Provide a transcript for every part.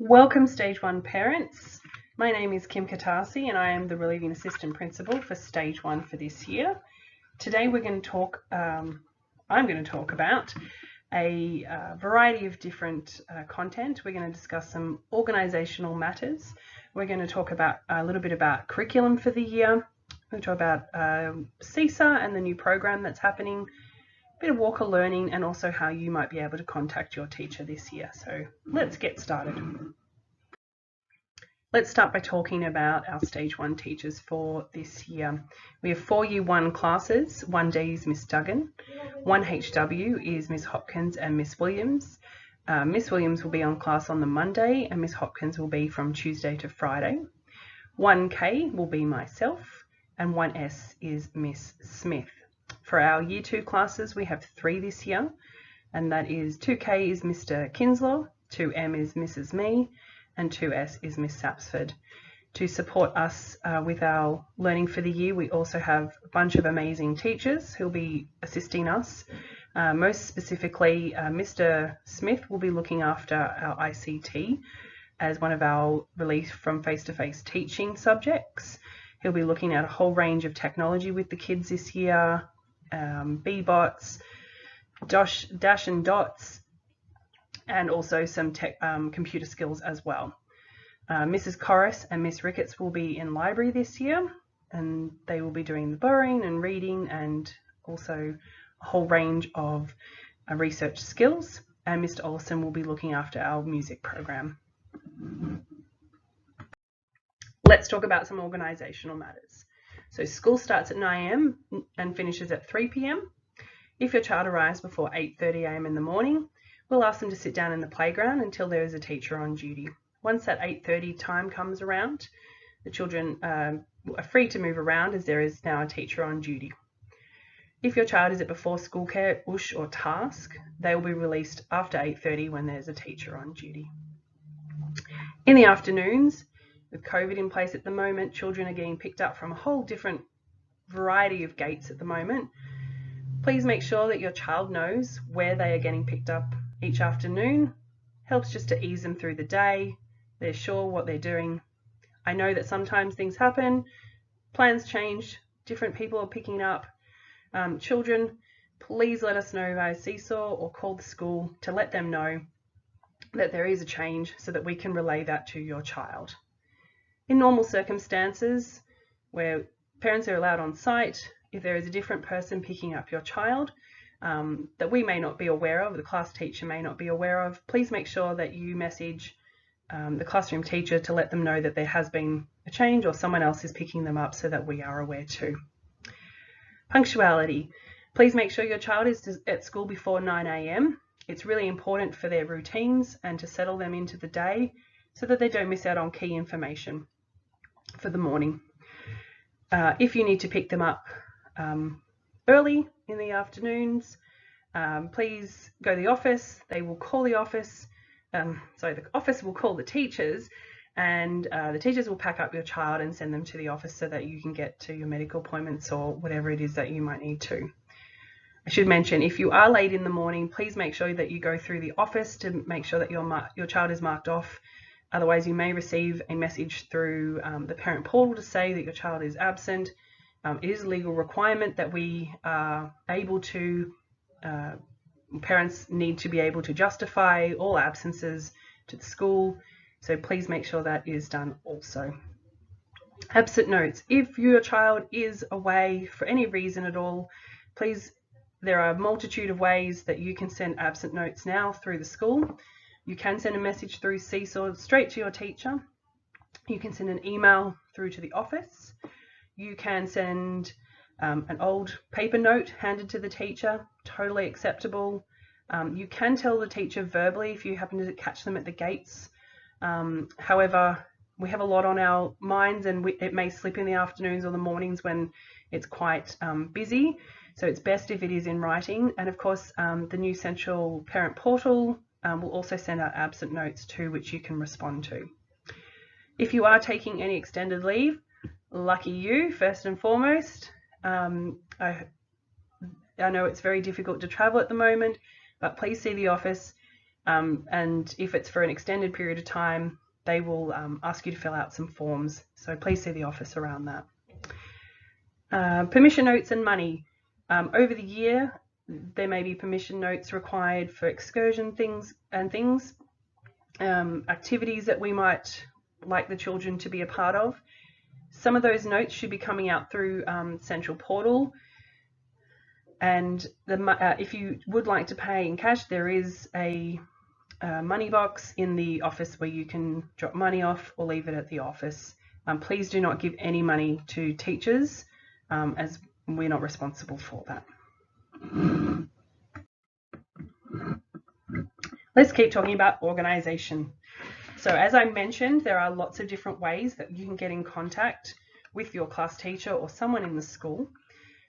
Welcome Stage 1 parents. My name is Kim Katasi and I am the Relieving Assistant Principal for Stage 1 for this year. Today I'm going to talk about a variety of different content. We're going to discuss some organisational matters. We're going to talk about a little bit about curriculum for the year. We're going to talk about CESA and the new program that's happening, a bit of Walker learning, and also how you might be able to contact your teacher this year. So let's get started. Let's start by talking about our Stage 1 teachers for this year. We have 4 Year 1 classes. 1D is Miss Duggan, 1HW is Miss Hopkins and Miss Williams. Miss Williams will be on class on the Monday and Miss Hopkins will be from Tuesday to Friday. 1K will be myself and 1S is Miss Smith. For our Year 2 classes, we have 3 this year, and that is 2K is Mr. Kinslaw, 2M is Mrs. Me, and 2S is Miss Sapsford. To support us with our learning for the year, we also have a bunch of amazing teachers who'll be assisting us. Most specifically, Mr. Smith will be looking after our ICT as one of our relief from face-to-face teaching subjects. He'll be looking at a whole range of technology with the kids this year, B-bots, dash and dots, and also some computer skills as well. Mrs. Corris and Miss Ricketts will be in library this year, and they will be doing the borrowing and reading and also a whole range of research skills. And Mr. Olson will be looking after our music program. Let's talk about some organisational matters. So school starts at 9 AM and finishes at 3 PM. If your child arrives before 8:30 AM in the morning, we'll ask them to sit down in the playground until there is a teacher on duty. Once that 8:30 time comes around, the children are free to move around as there is now a teacher on duty. If your child is at before school care, USH or task, they will be released after 8:30 when there's a teacher on duty. In the afternoons, with COVID in place at the moment, children are getting picked up from a whole different variety of gates at the moment. Please make sure that your child knows where they are getting picked up each afternoon. Helps just to ease them through the day. They're sure what they're doing. I know that sometimes things happen, plans change, different people are picking up children. Please let us know via Seesaw or call the school to let them know that there is a change so that we can relay that to your child. In normal circumstances where parents are allowed on site, if there is a different person picking up your child that we may not be aware of, the class teacher may not be aware of, please make sure that you message the classroom teacher to let them know that there has been a change or someone else is picking them up so that we are aware too. Punctuality. Please make sure your child is at school before 9 AM. It's really important for their routines and to settle them into the day so that they don't miss out on key information for the morning. If you need to pick them up early in the afternoons, please go to the office. They will call the office. The office will call the teachers, and the teachers will pack up your child and send them to the office so that you can get to your medical appointments or whatever it is that you might need to. I should mention, if you are late in the morning, please make sure that you go through the office to make sure that your child is marked off. Otherwise, you may receive a message through the parent portal to say that your child is absent. It is a legal requirement that we are able to, parents need to be able to justify all absences to the school. So please make sure that is done also. Absent notes. If your child is away for any reason at all, please, there are a multitude of ways that you can send absent notes now through the school. You can send a message through Seesaw straight to your teacher. You can send an email through to the office. You can send an old paper note handed to the teacher, totally acceptable. You can tell the teacher verbally if you happen to catch them at the gates. However, we have a lot on our minds and it may slip in the afternoons or the mornings when it's quite busy. So it's best if it is in writing. And of course, the new central parent portal will also send out absent notes too, which you can respond to. If you are taking any extended leave, lucky you, first and foremost. I know it's very difficult to travel at the moment, but please see the office. and if it's for an extended period of time, they will ask you to fill out some forms. So please see the office around that. Permission notes and money. Over the year, there may be permission notes required for excursion things, activities that we might like the children to be a part of. Some of those notes should be coming out through Central Portal. And if you would like to pay in cash, there is a money box in the office where you can drop money off or leave it at the office. Please do not give any money to teachers, as we're not responsible for that. Let's keep talking about organisation. So as I mentioned, there are lots of different ways that you can get in contact with your class teacher or someone in the school.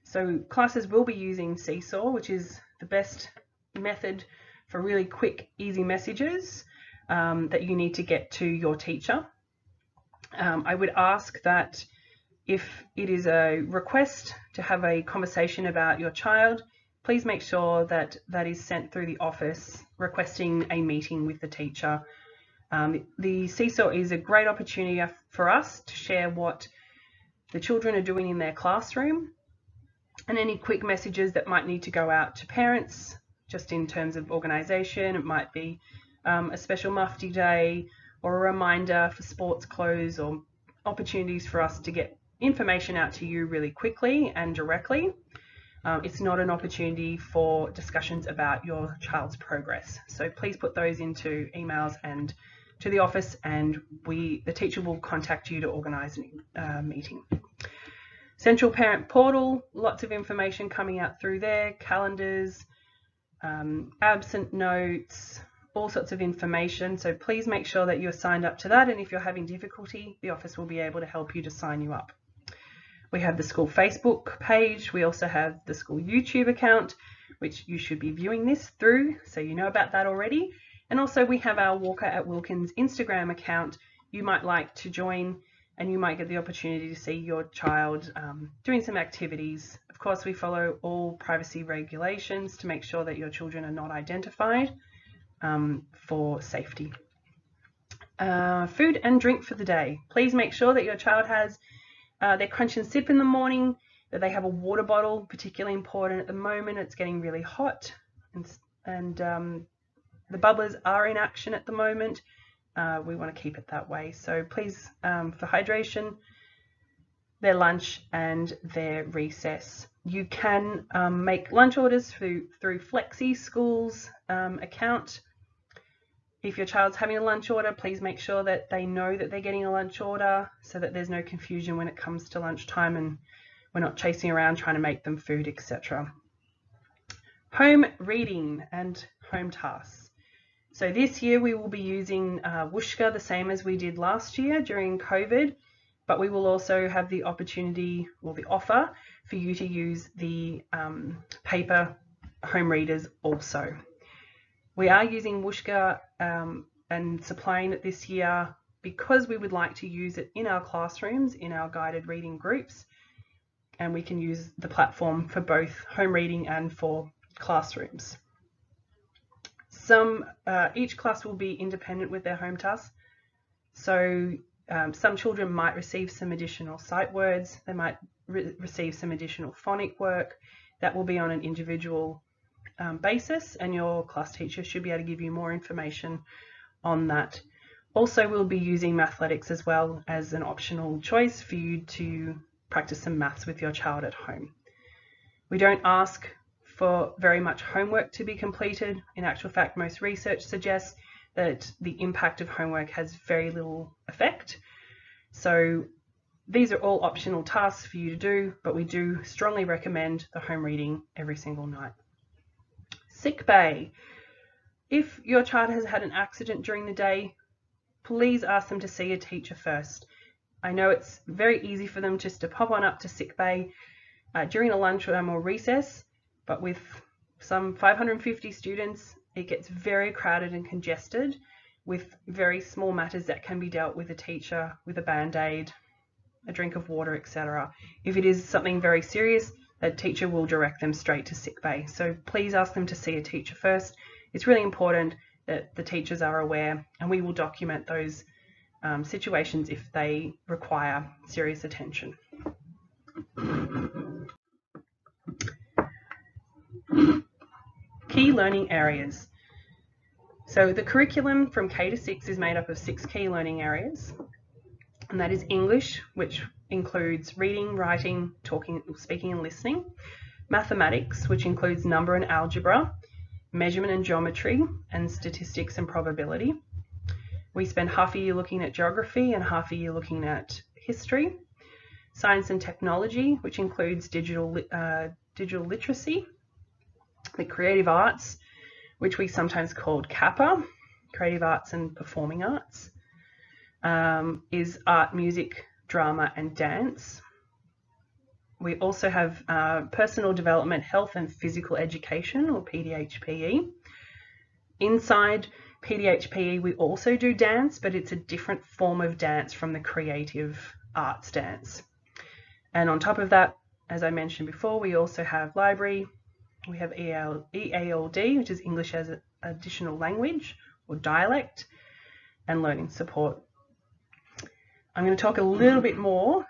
So classes will be using Seesaw, which is the best method for really quick, easy messages that you need to get to your teacher. I would ask that if it is a request to have a conversation about your child, please make sure that that is sent through the office requesting a meeting with the teacher. The Seesaw is a great opportunity for us to share what the children are doing in their classroom and any quick messages that might need to go out to parents, just in terms of organisation. It might be a special mufti day or a reminder for sports clothes, or opportunities for us to get information out to you really quickly and directly. It's not an opportunity for discussions about your child's progress. So please put those into emails and to the office, and the teacher will contact you to organise a meeting. Central Parent Portal, lots of information coming out through there, calendars, absent notes, all sorts of information. So please make sure that you're signed up to that, and if you're having difficulty, the office will be able to help you to sign you up. We have the school Facebook page. We also have the school YouTube account, which you should be viewing this through, so you know about that already. And also we have our Walker at Wilkins Instagram account. You might like to join, and you might get the opportunity to see your child doing some activities. Of course, we follow all privacy regulations to make sure that your children are not identified for safety. Food and drink for the day. Please make sure that your child has their crunch and sip in the morning, that they have a water bottle, particularly important at the moment. It's getting really hot, and the bubblers are in action at the moment. We want to keep it that way. So please, for hydration, their lunch and their recess. You can make lunch orders through Flexi School's account. If your child's having a lunch order, please make sure that they know that they're getting a lunch order, so that there's no confusion when it comes to lunchtime and we're not chasing around trying to make them food, etc. Home reading and home tasks. So this year we will be using Whooshka, the same as we did last year during COVID, but we will also have the opportunity, or the offer, for you to use the paper home readers also. We are using Whooshka and supplying it this year because we would like to use it in our classrooms, in our guided reading groups, and we can use the platform for both home reading and for classrooms. Each class will be independent with their home tasks. So some children might receive some additional sight words, they might receive some additional phonic work. That will be on an individual basis, and your class teacher should be able to give you more information on that. Also, we'll be using Mathletics as well as an optional choice for you to practice some maths with your child at home. We don't ask for very much homework to be completed. In actual fact, most research suggests that the impact of homework has very little effect. So these are all optional tasks for you to do, but we do strongly recommend the home reading every single night. Sick bay. If your child has had an accident during the day, please ask them to see a teacher first. I know it's very easy for them just to pop on up to sick bay during a lunchtime or recess, but with some 550 students, it gets very crowded and congested with very small matters that can be dealt with a teacher with a band-aid, a drink of water, etc. If it is something very serious, a teacher will direct them straight to sick bay. So please ask them to see a teacher first. It's really important that the teachers are aware, and we will document those situations if they require serious attention. Key learning areas. So the curriculum from K to 6 is made up of 6 key learning areas, and that is English, which includes reading, writing, talking, speaking and listening; mathematics, which includes number and algebra; measurement and geometry; and statistics and probability. We spend half a year looking at geography and half a year looking at history; science and technology, which includes digital literacy; the creative arts, which we sometimes called CAPA, creative arts and performing arts, is art, music, drama and dance. We also have personal development, health and physical education, or PDHPE. Inside PDHPE we also do dance, but it's a different form of dance from the creative arts dance. And on top of that, as I mentioned before, we also have library, we have EALD, which is English as an additional language or dialect, and learning support. I'm going to talk a little bit more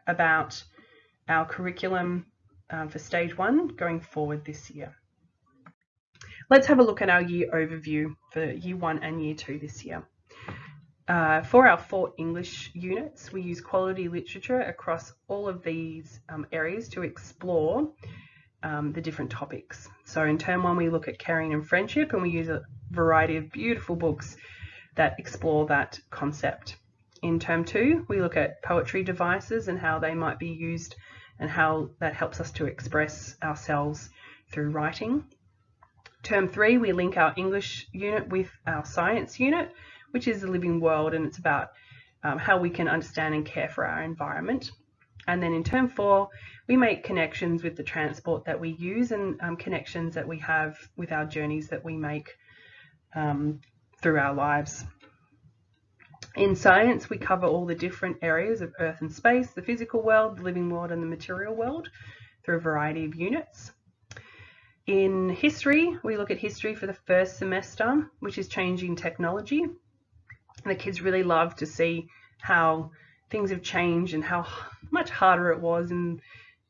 about our curriculum for stage 1 going forward this year. Let's have a look at our year overview for year 1 and year 2 this year. For our 4 English units, we use quality literature across all of these areas to explore the different topics. So in term 1 we look at caring and friendship, and we use a variety of beautiful books that explore that concept. In term 2 we look at poetry devices and how they might be used and how that helps us to express ourselves through writing. Term 3 we link our English unit with our science unit, which is the living world, and it's about how we can understand and care for our environment. And then in term 4 we make connections with the transport that we use and connections that we have with our journeys that we make through our lives. In science we cover all the different areas of earth and space, the physical world, the living world and the material world through a variety of units. In history we look at history for the first semester, which is changing technology. And the kids really love to see how things have changed and how much harder it was in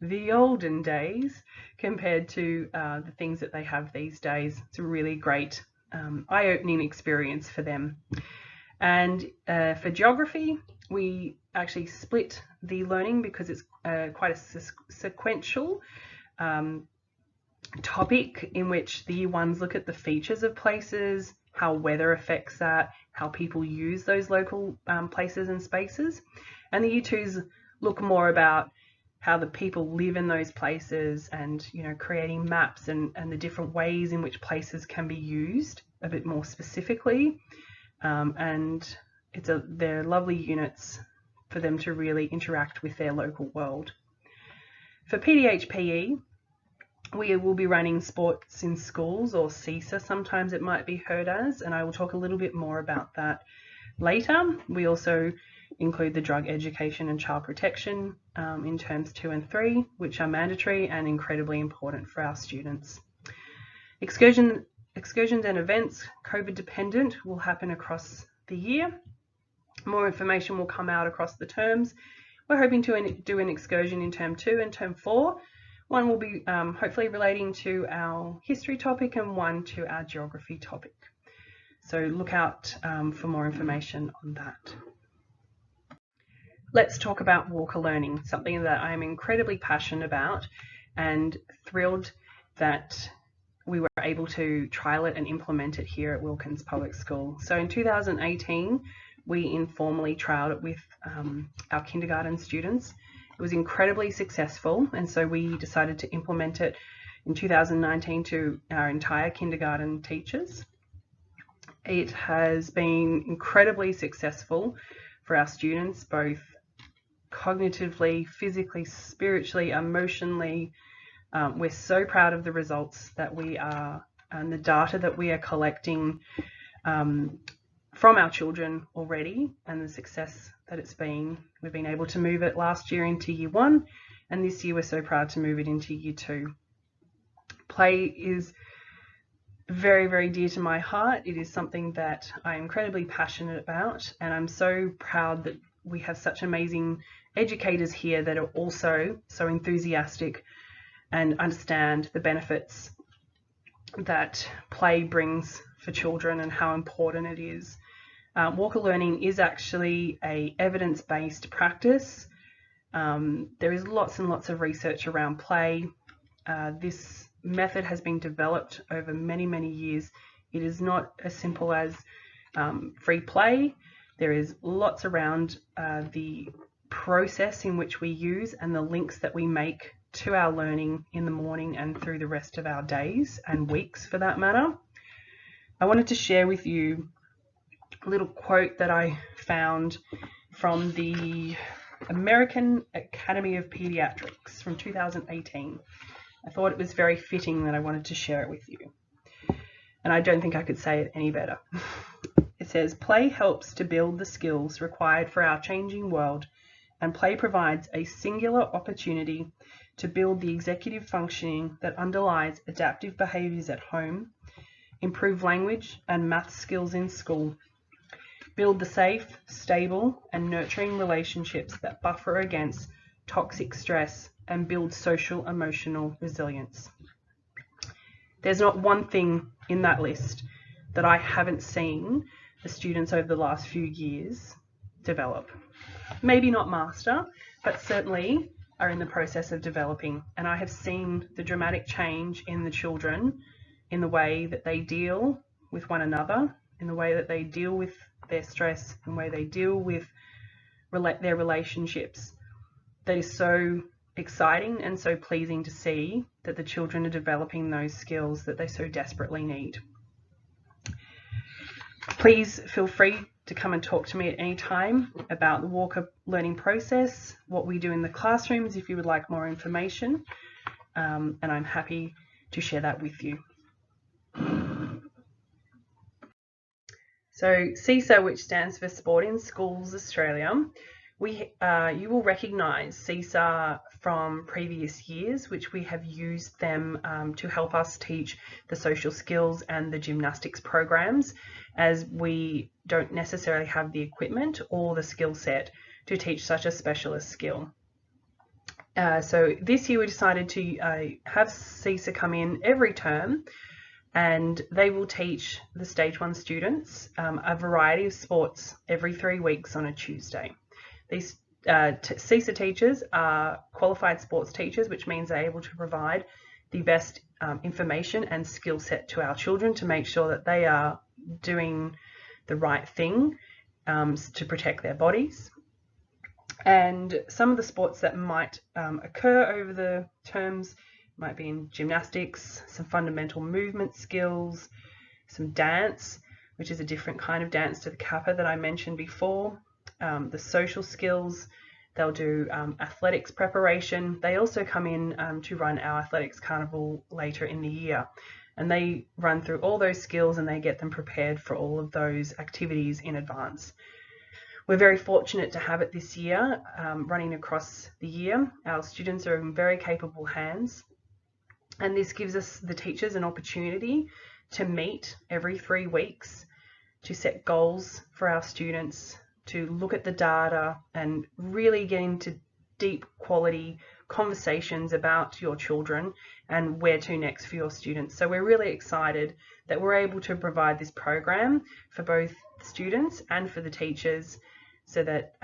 the olden days compared to the things that they have these days. It's a really great eye-opening experience for them. And for geography, we actually split the learning because it's quite a sequential topic in which the year 1s look at the features of places, how weather affects that, how people use those local places and spaces. And the year 2s look more about how the people live in those places and, you know, creating maps and the different ways in which places can be used a bit more specifically. And they're lovely units for them to really interact with their local world. For PDHPE, we will be running sports in schools, or CESA sometimes it might be heard as, and I will talk a little bit more about that later. We also include the drug education and child protection in terms 2 and 3, which are mandatory and incredibly important for our students. Excursions and events, COVID dependent, will happen across the year. More information will come out across the terms. We're hoping to do an excursion in term 2 and term 4. One will be hopefully relating to our history topic and one to our geography topic. So look out for more information on that. Let's talk about Walker Learning, something that I'm incredibly passionate about and thrilled that we were able to trial it and implement it here at Wilkins Public School. So in 2018, we informally trialed it with our kindergarten students. It was incredibly successful, and so we decided to implement it in 2019 to our entire kindergarten teachers. It has been incredibly successful for our students, both cognitively, physically, spiritually, emotionally. We're so proud of the results that we are and the data that we are collecting from our children already, and the success that it's been. We've been able to move it last year into year 1, and this year we're so proud to move it into year 2. Play is very, very dear to my heart. It is something that I'm incredibly passionate about, and I'm so proud that we have such amazing educators here that are also so enthusiastic and understand the benefits that play brings for children and how important it is. Walker learning is actually a evidence-based practice. There is lots and lots of research around play. This method has been developed over many, many years. It is not as simple as free play. There is lots around the process in which we use and the links that we make to our learning in the morning and through the rest of our days and weeks for that matter. I wanted to share with you a little quote that I found from the American Academy of Pediatrics from 2018. I thought it was very fitting that I wanted to share it with you. And I don't think I could say it any better. It says, "Play helps to build the skills required for our changing world, and play provides a singular opportunity to build the executive functioning that underlies adaptive behaviours at home, improve language and math skills in school, build the safe, stable and nurturing relationships that buffer against toxic stress and build social emotional resilience." There's not one thing in that list that I haven't seen the students over the last few years develop. Maybe not master, but certainly are in the process of developing. And I have seen the dramatic change in the children in the way that they deal with one another, in the way that they deal with their stress, in the way they deal with their relationships. That is so exciting and so pleasing to see that the children are developing those skills that they so desperately need. Please feel free to come and talk to me at any time about the Walker learning process, what we do in the classrooms if you would like more information, and I'm happy to share that with you. So CSA, which stands for Sport in Schools Australia, you will recognise CSA from previous years, which we have used them to help us teach the social skills and the gymnastics programs, as we don't necessarily have the equipment or the skill set to teach such a specialist skill. So this year we decided to have CSA come in every term, and they will teach the Stage 1 students a variety of sports every 3 weeks on a Tuesday. These CSA teachers are qualified sports teachers, which means they're able to provide the best information and skill set to our children to make sure that they are doing the right thing to protect their bodies. And some of the sports that might occur over the terms might be in gymnastics, some fundamental movement skills, some dance, which is a different kind of dance to the kappa that I mentioned before, the social skills. They'll do athletics preparation. They also come in to run our athletics carnival later in the year, and they run through all those skills and they get them prepared for all of those activities in advance. We're very fortunate to have it this year, running across the year. Our students are in very capable hands, and this gives us, the teachers, an opportunity to meet every 3 weeks, to set goals for our students, to look at the data and really get into deep quality conversations about your children and where to next for your students. So we're really excited that we're able to provide this program for both students and for the teachers, so that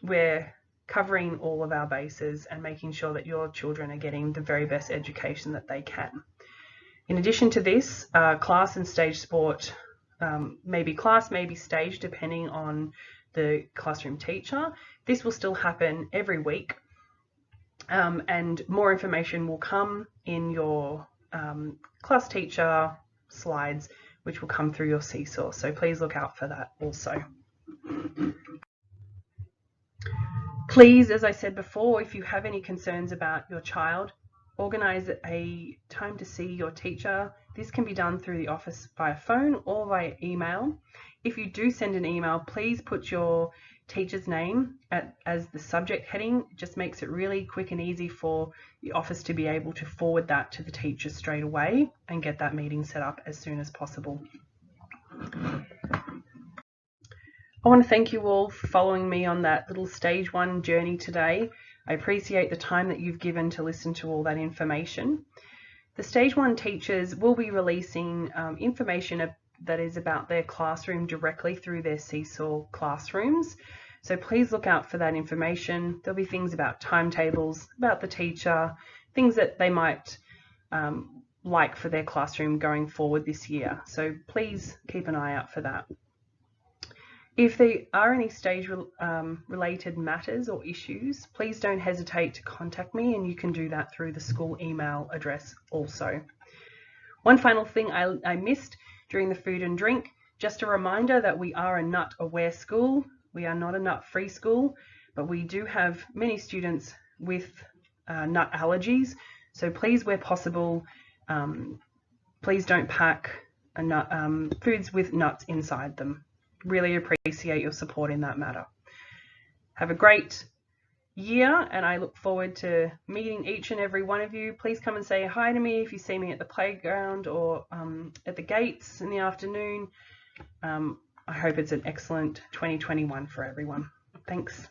we're covering all of our bases and making sure that your children are getting the very best education that they can. In addition to this, class and stage sport, maybe class, maybe stage, depending on the classroom teacher. This will still happen every week, and more information will come in your class teacher slides, which will come through your Seesaw. So please look out for that also. Please, as I said before, if you have any concerns about your child, organise a time to see your teacher. This can be done through the office via phone or via email. If you do send an email, please put your teacher's name as the subject heading. It just makes it really quick and easy for the office to be able to forward that to the teacher straight away and get that meeting set up as soon as possible. I want to thank you all for following me on that little stage 1 journey today. I appreciate the time that you've given to listen to all that information. The stage 1 teachers will be releasing information that is about their classroom directly through their Seesaw classrooms. So please look out for that information. There'll be things about timetables, about the teacher, things that they might like for their classroom going forward this year. So please keep an eye out for that. If there are any stage related matters or issues, please don't hesitate to contact me, and you can do that through the school email address also. One final thing I missed during the food and drink, just a reminder that we are a nut aware school. We are not a nut free school, but we do have many students with nut allergies. So please, where possible, please don't pack foods with nuts inside them. Really appreciate your support in that matter. Have a great year, and I look forward to meeting each and every one of you. Please come and say hi to me if you see me at the playground or at the gates in the afternoon. I hope it's an excellent 2021 for everyone. Thanks.